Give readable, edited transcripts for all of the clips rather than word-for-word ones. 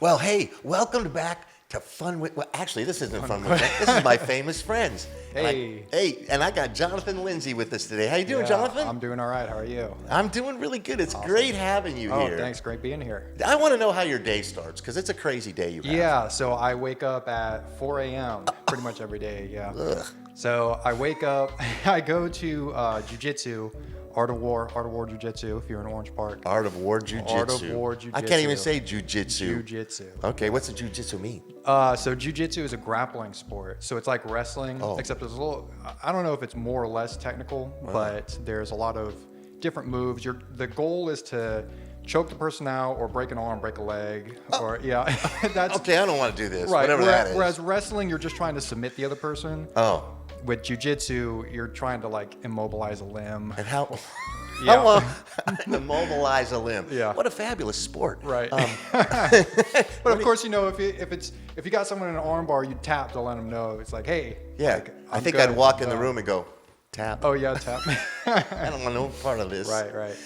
Well, hey, welcome back to Fun with. Well, actually, this isn't Fun with. This is my famous friends. Hey. And I got Jonathan Lindsay with us today. How you doing, Jonathan? I'm doing all right. How are you? I'm doing really good. It's Awesome. great having you here. Oh, thanks. Great being here. I want to know how your day starts because it's a crazy day you have. Yeah, so I wake up at 4 a.m. pretty much every day. Yeah. Ugh. So I wake up, I go to jiu-jitsu, Art of War Jiu-Jitsu if you're in Orange Park. Art of War Jiu-Jitsu. Art of War Jiu-Jitsu. I can't even say Jiu-Jitsu. Jiu-Jitsu. Okay, what's the Jiu-Jitsu mean? So Jiu-Jitsu is a grappling sport. So it's like wrestling, except it's a little, I don't know if it's more or less technical, but there's a lot of different moves. The goal is to choke the person out or break an arm, break a leg, or that's Okay, I don't want to do this. right. Whatever that is. Whereas wrestling, you're just trying to submit the other person. Oh. With jiu-jitsu, you're trying to like immobilize a limb. And how? Yeah. How long? Immobilize a limb. Yeah. What a fabulous sport. Right. But of course, if you got someone in an arm bar, you tap to let them know. It's like, hey. Yeah. like, I I'm think good. I'd walk in the room and go, tap. Oh yeah, tap. I don't want no part of this. Right.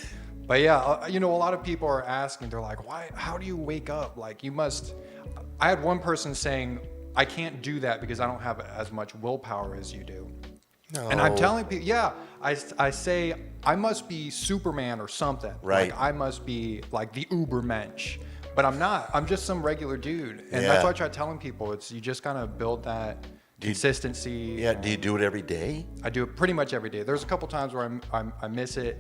But yeah, a lot of people are asking. They're like, why? How do you wake up? Like you must. I had one person saying, I can't do that because I don't have as much willpower as you do. No. And I'm telling people, I say I must be Superman or something. Right. Like I must be like the Ubermensch, but I'm not. I'm just some regular dude. And that's why I try telling people it's you just gotta build that consistency. Yeah. Do you do it every day? I do it pretty much every day. There's a couple times where I miss it,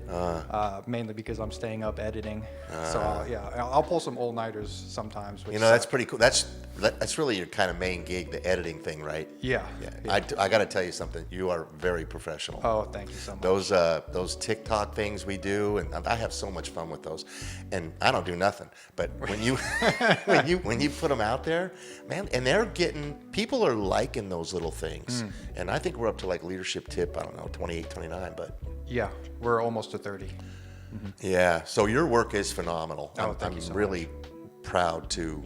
mainly because I'm staying up editing. So I'll pull some all-nighters sometimes. Which That's pretty cool. That's really your kind of main gig, the editing thing, right? Yeah. I got to tell you something. You are very professional. Oh, thank you so much. Those TikTok things we do, and I have so much fun with those. And I don't do nothing, but when you when you put them out there, man, and people are liking those little things. And I think we're up to like leadership tip, I don't know, 28, 29, but yeah, we're almost to 30. yeah. So your work is phenomenal. Oh, thank you so really proud to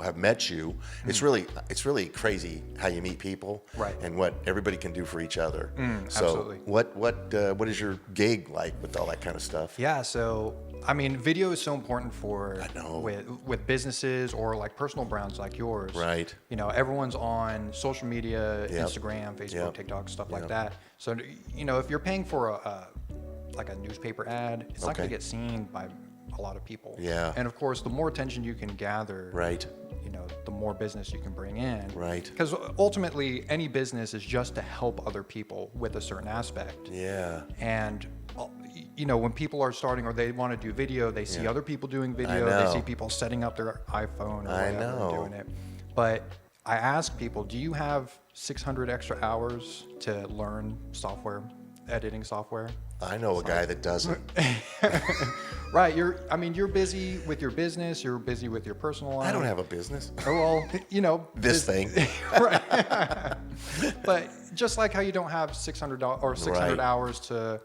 have met you. It's really crazy how you meet people, right? And what everybody can do for each other. So absolutely. What is your gig like with all that kind of stuff? Yeah, so I mean, video is so important for I know. with businesses or like personal brands like yours. Right. Everyone's on social media, Yep. Instagram, Facebook, Yep. TikTok, stuff like Yep. that. So if you're paying for a newspaper ad, it's not going to get seen by a lot of people. Yeah. And of course, the more attention you can gather, Right. the more business you can bring in. Right. Because ultimately, any business is just to help other people with a certain aspect. Yeah. And when people are starting or they want to do video, they see other people doing video. I know. They see people setting up their iPhone or I whatever know. and doing it. But I ask people, do you have 600 extra hours to learn editing software? I know a guy that doesn't. Right. You're busy with your business. You're busy with your personal life. I don't have a business. Oh, well, This thing. Right. But just like how you don't have $600 or 600 Right. hours to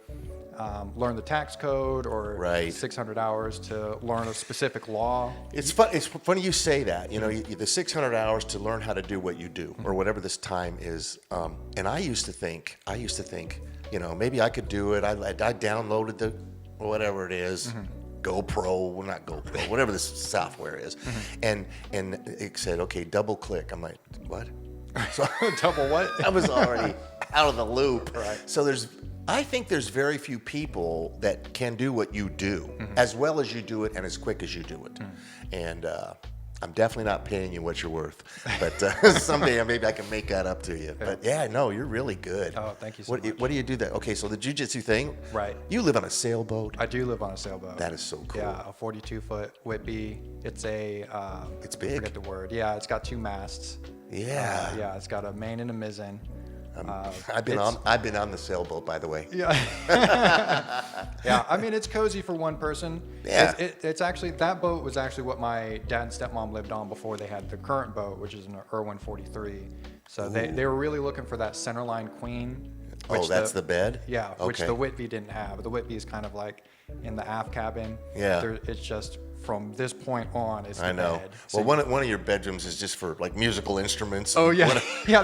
learn the tax code or Right. 600 hours to learn a specific law. It's funny you say that. The 600 hours to learn how to do what you do, or whatever this time is. And I used to think, maybe I could do it. I downloaded the whatever it is, GoPro, well, not GoPro, whatever this software is, and it said, okay, double click. I'm like, what? So Double what? I was already out of the loop. Right. So I think there's very few people that can do what you do as well as you do it and as quick as you do it. And I'm definitely not paying you what you're worth, but someday maybe I can make that up to you. But you're really good. Oh, thank you so much. much. What do you do that? Okay, so the jiu-jitsu thing. Right. You live on a sailboat. I do live on a sailboat. That is so cool. Yeah, a 42-foot Whitby. It's It's big. I forget the word. Yeah, it's got 2 masts. Yeah. It's got a main and a mizzen. I've been on the sailboat, by the way. Yeah. Yeah. I mean, it's cozy for one person. Yeah. It's actually, that boat was actually what my dad and stepmom lived on before they had the current boat, which is an Irwin 43. So they were really looking for that centerline queen. Oh, that's the bed? Yeah, which Okay. the Whitby didn't have. The Whitby is kind of like in the aft cabin. Yeah. It's just from this point on, it's the I know. bed. So Well, one of your bedrooms is just for like musical instruments. Oh yeah, yeah.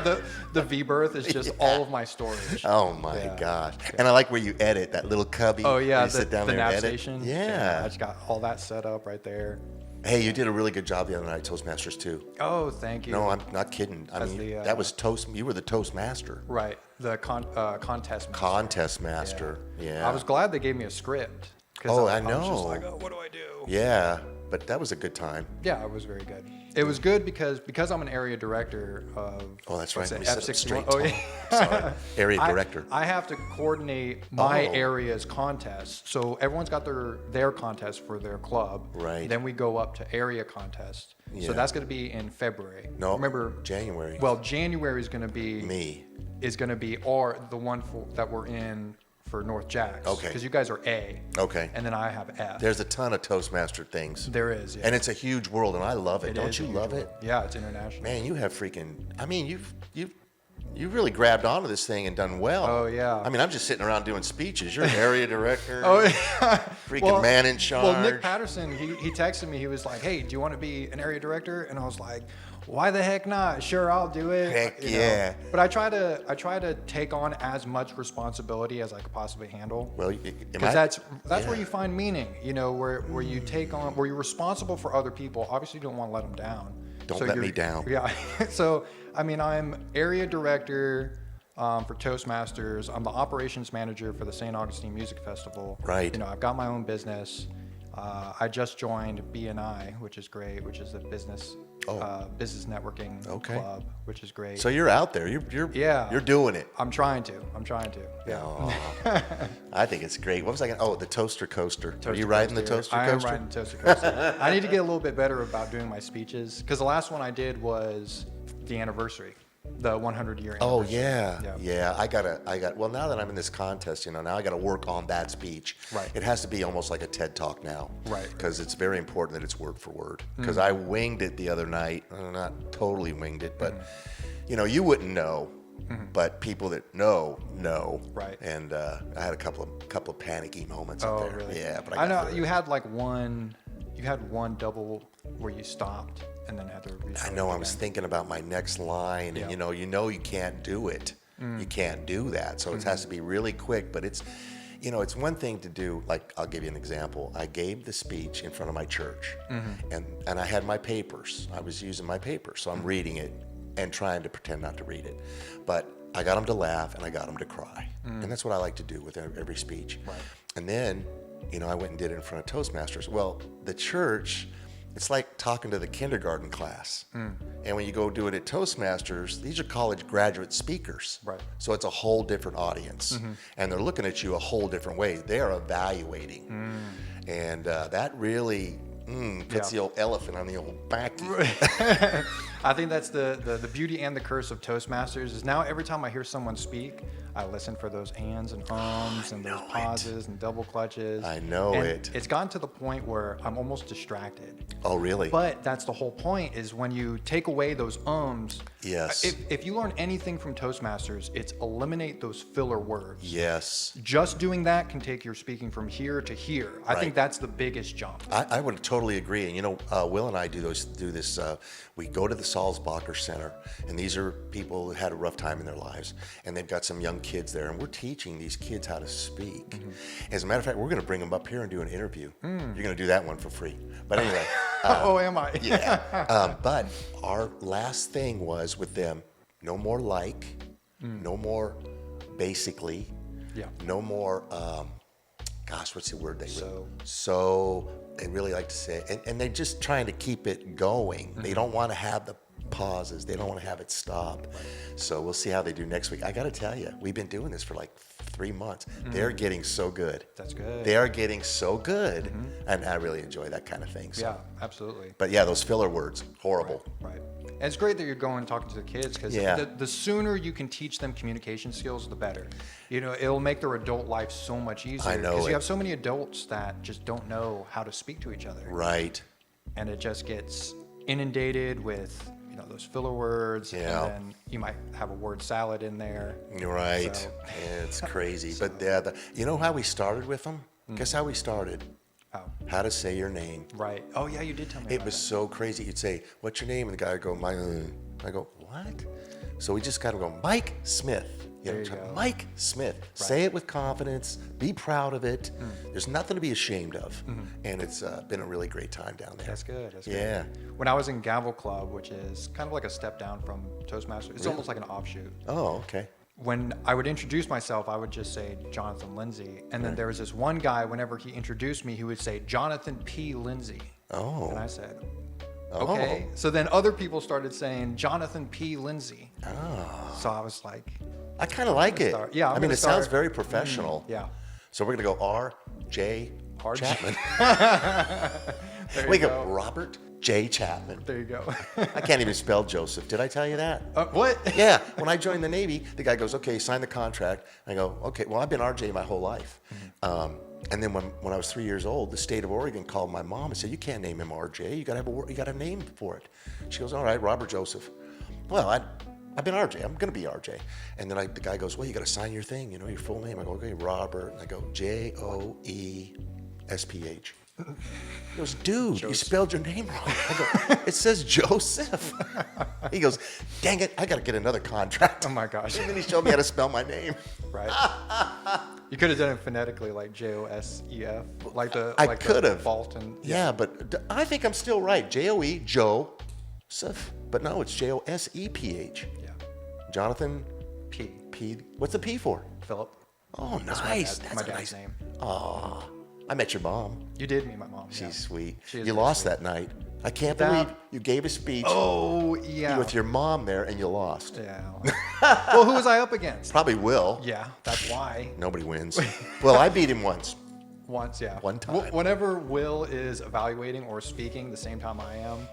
The V berth is just all of my storage. Oh my gosh! And I like where you edit that little cubby. Oh yeah, where you sit down the there nav and edit. station. Yeah. I just got all that set up right there. Hey, you did a really good job the other night, Toastmasters too. Oh, thank you. No, I'm not kidding. I mean, that was You were the Toastmaster. Right, the contest master. Contest master. Yeah. I was glad they gave me a script. Oh, I I was just know. like, oh, what do I do? Yeah, but that was a good time. Yeah, it was very good. It was good because I'm an area director of. Oh, that's right. what's it, Let me set up straight. F61. Oh, yeah. Sorry. Area director. I have to coordinate my area's contests. So everyone's got their contest for their club. Right. Then we go up to area contest. Yeah. So that's going to be in February. No, remember January. Well, January is going to be Me. Is going to be the one that we're in for North Jacks. Okay. Because you guys are A. Okay. And then I have F. There's a ton of Toastmaster things. There is, yeah. And it's a huge world, and I love it. Don't you love it? Yeah, it's international. Man, you have freaking. I mean, you've really grabbed onto this thing and done well. Oh, yeah. I mean, I'm just sitting around doing speeches. You're an area director. Oh, yeah. Freaking man in charge. Well, Nick Patterson, he texted me. He was like, "Hey, do you want to be an area director?" And I was like, "Why the heck not? Sure, I'll do it." Heck you yeah. know. But I try to take on as much responsibility as I could possibly handle. Well, because that's where you find meaning. You know, where you take on, where you're responsible for other people. Obviously, you don't want to let them down. Don't let me down. Yeah. So, I mean, I'm area director for Toastmasters. I'm the operations manager for the St. Augustine Music Festival. Right. You know, I've got my own business. I just joined BNI, which is great, which is the business networking club, which is great. So you're out there. You're doing it. I'm trying to. Yeah. Oh, I think it's great. What was I going to? Oh, the Toaster Coaster. Are you riding the Toaster I am Coaster? riding the Toaster Coaster. I need to get a little bit better about doing my speeches because the last one I did was the anniversary. The 100-year anniversary. Oh yeah. Well, now that I'm in this contest, now I got to work on that speech. Right. It has to be almost like a TED Talk now. Right. Because it's very important that it's word for word. Because I winged it the other night. Not totally winged it, but you wouldn't know. But people that know. Right. And I had a couple of panicky moments up there. Really? Yeah, but I know you had one double where you stopped and then had to restart. I know. I was thinking about my next line, and you can't do it. You can't do that. So it has to be really quick. But it's one thing to do. Like, I'll give you an example. I gave the speech in front of my church, and I had my papers. I was using my papers, so I'm reading it and trying to pretend not to read it. But I got them to laugh and I got them to cry, and that's what I like to do with every speech. Right. And then, I went and did it in front of Toastmasters. Well, the church. It's like talking to the kindergarten class. And when you go do it at Toastmasters, these are college graduate speakers. Right. So it's a whole different audience. And they're looking at you a whole different way. They are evaluating. And that really puts the old elephant on the old backy. I think that's the beauty and the curse of Toastmasters is now every time I hear someone speak, I listen for those ands and ums and those pauses and double clutches. I know it. It's gotten to the point where I'm almost distracted. Oh, really? But that's the whole point is when you take away those ums. Yes. If you learn anything from Toastmasters, it's eliminate those filler words. Yes. Just doing that can take your speaking from here to here. I think that's the biggest jump. I would totally agree. And Will and I do this. We go to the Salzbacher Center, and these are people who had a rough time in their lives, and they've got some young kids there, and we're teaching these kids how to speak. As a matter of fact, we're going to bring them up here and do an interview. You're going to do that one for free. But anyway. Am I? Yeah. But our last thing was with them, no more no more basically, no more, what's the word they really like to say, and they're just trying to keep it going. They don't want to have the pauses. They don't want to have it stop. So we'll see how they do next week. I got to tell you, we've been doing this for like 3 months. They're getting so good. That's good. They are getting so good, and I really enjoy that kind of thing. So. Yeah, absolutely. But yeah, those filler words, horrible. Right. And it's great that you're going and talking to the kids because the sooner you can teach them communication skills, the better. It'll make their adult life so much easier. I know because you have so many adults that just don't know how to speak to each other. Right. And it just gets inundated with those filler words, and then you might have a word salad in there. You're right. So. Yeah, it's crazy. But you know how we started with them? Guess how we started? Oh. How to say your name. Right. Oh, yeah, you did tell me It about was that. so crazy. You'd say, "What's your name?" And the guy would go, "I go, what?" So we just got to go, "Mike Smith." You know, There you go. Mike Smith. Say it with confidence. Be proud of it. There's nothing to be ashamed of. And it's been a really great time down there. That's good. That's Yeah. good. When I was in Gavel Club, which is kind of like a step down from Toastmasters, it's almost like an offshoot. Oh, okay. When I would introduce myself, I would just say Jonathan Lindsay. And then there was this one guy, whenever he introduced me, he would say Jonathan P. Lindsay. Oh. And I said, okay. So then other people started saying Jonathan P. Lindsay. Oh. So I was like, I kind of like it. Yeah, I mean, it sounds very professional. yeah. So we're going to go R.J. RJ. Chapman. There We you go Robert J. Chapman. There you go. I can't even spell Joseph. Did I tell you that? What? Yeah. When I joined the Navy, the guy goes, okay, sign the contract. I go, okay, well, I've been RJ my whole life. And then when I was 3 years old, the state of Oregon called my mom and said, you can't name him RJ. You got a name for it. She goes, all right, Robert Joseph. Well, I've been RJ. I'm going to be RJ. And then the guy goes, well, you got to sign your thing, you know, your full name. I go, okay, Robert. And I go, Joesph. He goes, dude, you spelled your name wrong. I go, it says Joseph. He goes, dang it, I got to get another contract. Oh my gosh. And then he showed me how to spell my name. Right. You could have done it phonetically, like Joseph, like the I could have. vault and Yeah, but I think I'm still right. Joe, Joseph. But no, it's Joseph. yeah. Jonathan P. P. What's the P for? Philip. Oh, That's nice. my, That's my a dad's nice name. Oh, I met your mom. You did meet my mom. She's yeah. sweet. She is You very lost sweet. that night. I can't That- believe you gave a speech Oh yeah. with your mom there and you lost. Yeah. Well, who was I up against? Probably Will. Yeah, that's why. Nobody wins. Well, I beat him once. Once, yeah. One time. Whenever Will is evaluating or speaking the same time I am,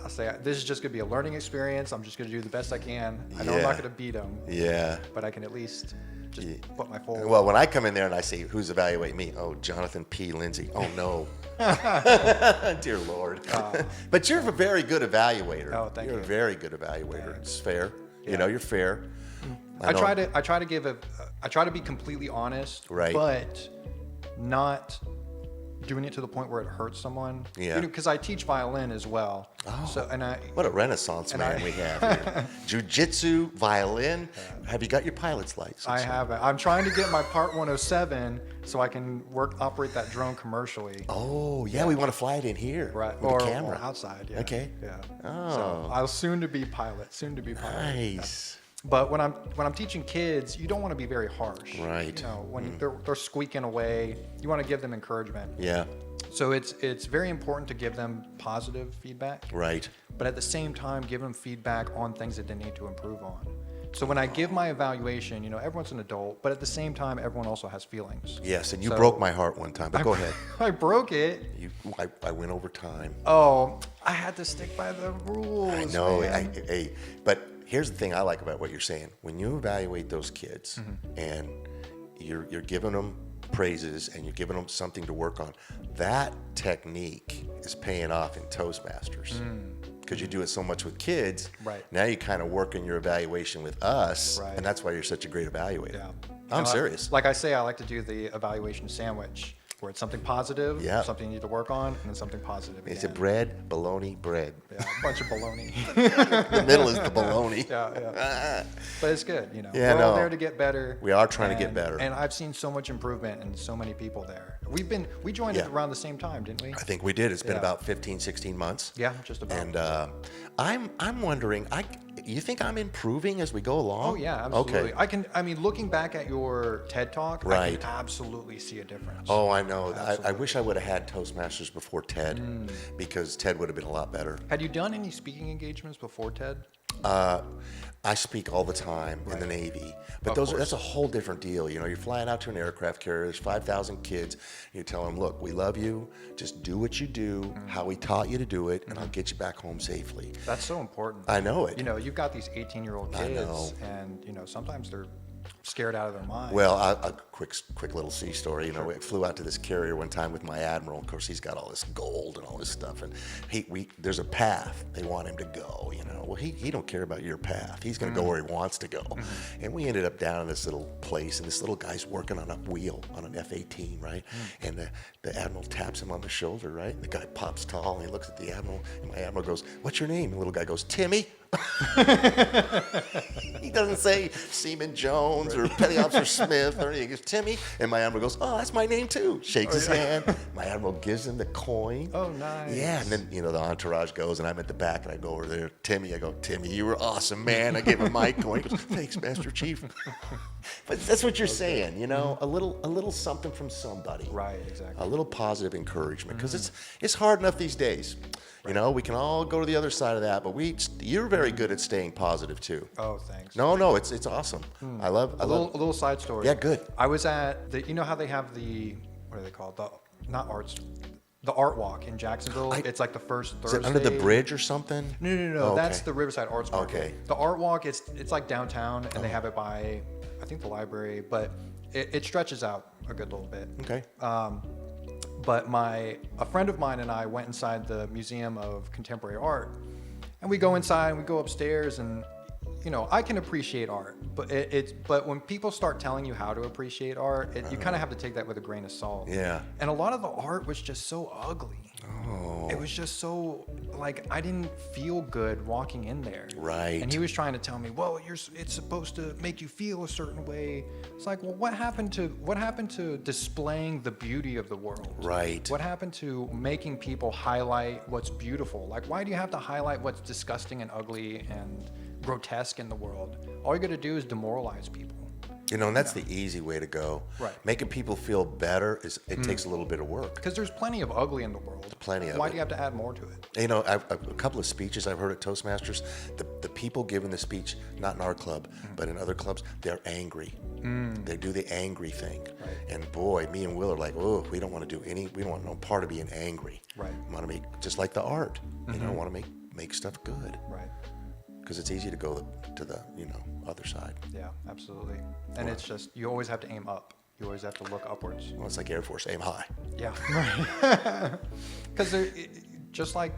I say, this is just going to be a learning experience. I'm just going to do the best I can. I know I'm Yeah. not going to beat him, Yeah. but I can at least just put my full. Well, when I come in there and I say, who's evaluating me? Oh, Jonathan P. Lindsay. Oh, no. Dear Lord. But you're a very good evaluator. Oh, thank You're you. a very good evaluator. It's fair. Yeah. You know, you're fair. I know. try to be completely honest, Right. but not doing it to the point where it hurts someone. Yeah. Because I teach violin as well. Oh. So What a renaissance man we have here. Jiu-jitsu, violin. Have you got your pilot's license? I haven't. I'm trying to get my Part 107 so I can operate that drone commercially. Oh, yeah, we want to fly it in here. Right. With Or a camera. outside. Yeah. Okay. Yeah. Oh. So I'll soon to be pilot. Nice. But when I'm teaching kids, you don't want to be very harsh. Right. You know, when they're squeaking away, you want to give them encouragement. Yeah, So it's very important to give them positive feedback. right. But at the same time, give them feedback on things that they need to improve on. So when I give my evaluation, you know, everyone's an adult, but at the same time, everyone also has feelings. Yes, and you So- broke my heart one time, but go ahead. I broke it. I went over time. Oh, I had to stick by the rules. I know. man. But here's the thing I like about what you're saying. When you evaluate those kids Mm-hmm. and you're giving them praises and you're giving them something to work on, that technique is paying off in Toastmasters. Because you do it so much with kids. Right. Now you kind of work in your evaluation with us, Right. and that's why you're such a great evaluator. Yeah. I'm serious. Like I say, I like to do the evaluation sandwich, where it's something positive, Yeah. something you need to work on, and then something positive. It's a again. bread, bologna, bread. Yeah, a bunch of baloney. The middle is the bologna. yeah. But it's good, you know. Yeah, We're all no. there to get better. We are trying to get better. And I've seen so much improvement in so many people there. We joined Yeah. it around the same time, didn't we? I think we did. It's been Yeah. about 15, 16 months. Yeah, just about. And I'm wondering, you think I'm improving as we go along? Oh yeah, absolutely. Okay. I mean, looking back at your TED Talk, I Right. can absolutely see a difference. Oh, I know. I wish I would have had Toastmasters before TED, Mm. because TED would have been a lot better. Had you done any speaking engagements before TED? I speak all the time in the Navy, but Of that's a whole different deal. You know, you're flying out to an aircraft carrier. There's 5,000 kids. You tell them, look, we love you. Just do what you do, Mm. how we taught you to do it, and I'll get you back home safely. That's so important. I know it. You know, you've got these 18-year-old I know. kids, and you know, sometimes they're scared out of their mind. Well, a quick little sea story. You know, we flew out to this carrier one time with my admiral. Of course, he's got all this gold and all this stuff, and there's a path they want him to go. You know, well, he don't care about your path. He's going to go where he wants to go. And we ended up down in this little place, and this little guy's working on a wheel on an F-18, right? And the admiral taps him on the shoulder, right? And the guy pops tall, and he looks at the admiral, and my admiral goes, "What's your name?" And the little guy goes, "Timmy." He doesn't say Seaman Jones or Petty Officer Smith or anything. He goes, "Timmy." And my admiral goes, "Oh, that's my name too." Shakes his hand. My admiral gives him the coin. Oh, nice. Yeah, and then, the entourage goes, and I'm at the back, and I go over there. Timmy, I go, "Timmy, you were awesome, man." I give him my coin. He goes, "Thanks, Master Chief." But that's what you're saying, a little something from somebody. Right, exactly. A little positive encouragement, because it's hard enough these days. We can all go to the other side of that, but you're very good at staying positive too. Oh, thanks. No, it's awesome. I love a little side story. Yeah, good. I was at how they have what are they called? The art walk in Jacksonville. It's like the first Thursday. Is it under the bridge or something? No. Oh, That's okay. the Riverside Arts Market. Okay. The art walk, it's like downtown, and they have it by, I think, the library, but it stretches out a good little bit. Okay. But a friend of mine and I went inside the Museum of Contemporary Art, and we go inside and we go upstairs, and I can appreciate art, but when people start telling you how to appreciate art, you kind of have to take that with a grain of salt. Yeah. And a lot of the art was just so ugly. Oh. It was just so, I didn't feel good walking in there. Right. And he was trying to tell me, well, it's supposed to make you feel a certain way. It's like, well, what happened to displaying the beauty of the world? Right. What happened to making people highlight what's beautiful? Like, why do you have to highlight what's disgusting and ugly and grotesque in the world? All you got to do is demoralize people. And that's the easy way to go. Right. Making people feel better takes a little bit of work. Because there's plenty of ugly in the world. Plenty of Why it. do you have to add more to it? A couple of speeches I've heard at Toastmasters, the people giving the speech, not in our club, but in other clubs, they're angry. They do the angry thing. Right. And boy, me and Will are like, oh, we don't want no part of being angry. Right. We want to make, just like the art, want to make stuff good. Right. Because it's easy to go to the, other side. Yeah, absolutely. And it's just, you always have to aim up. You always have to look upwards. Well, it's like Air Force, aim high. Yeah, right. Because just like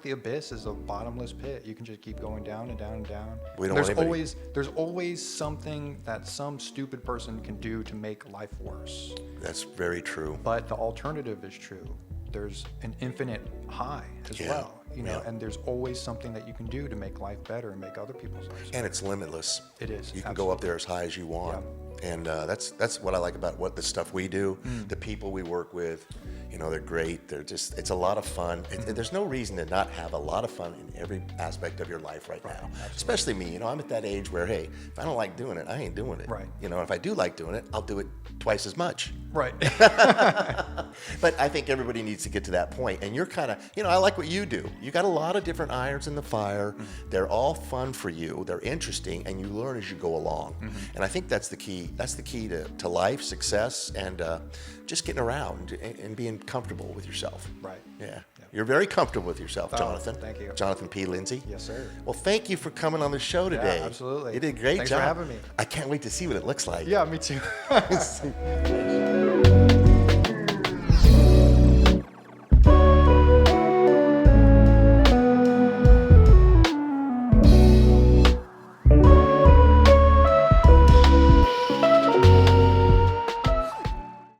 the abyss is a bottomless pit. You can just keep going down and down and down. There's always something that some stupid person can do to make life worse. That's very true. But the alternative is true. There's an infinite high as well. And there's always something that you can do to make life better and make other people's lives better. And it's limitless. It is. You can go up there as high as you want. Yeah. And that's what I like about the stuff we do. The people we work with, they're great. It's a lot of fun. There's no reason to not have a lot of fun in every aspect of your life right now. Absolutely. Especially me. I'm at that age where, hey, if I don't like doing it, I ain't doing it. Right. If I do like doing it, I'll do it twice as much. Right. But I think everybody needs to get to that point. And you're kind of, I like what you do. You got a lot of different irons in the fire. They're all fun for you. They're interesting, and you learn as you go along. And I think that's the key. That's the key to life, success, and just getting around and being comfortable with yourself. Right. Yeah. Yep. You're very comfortable with yourself, Jonathan. Thank you. Jonathan P. Lindsay. Yes, sir. Well, thank you for coming on the show today. Yeah, absolutely. You did a great Thanks job. for having me. I can't wait to see what it looks like. Yeah, me too.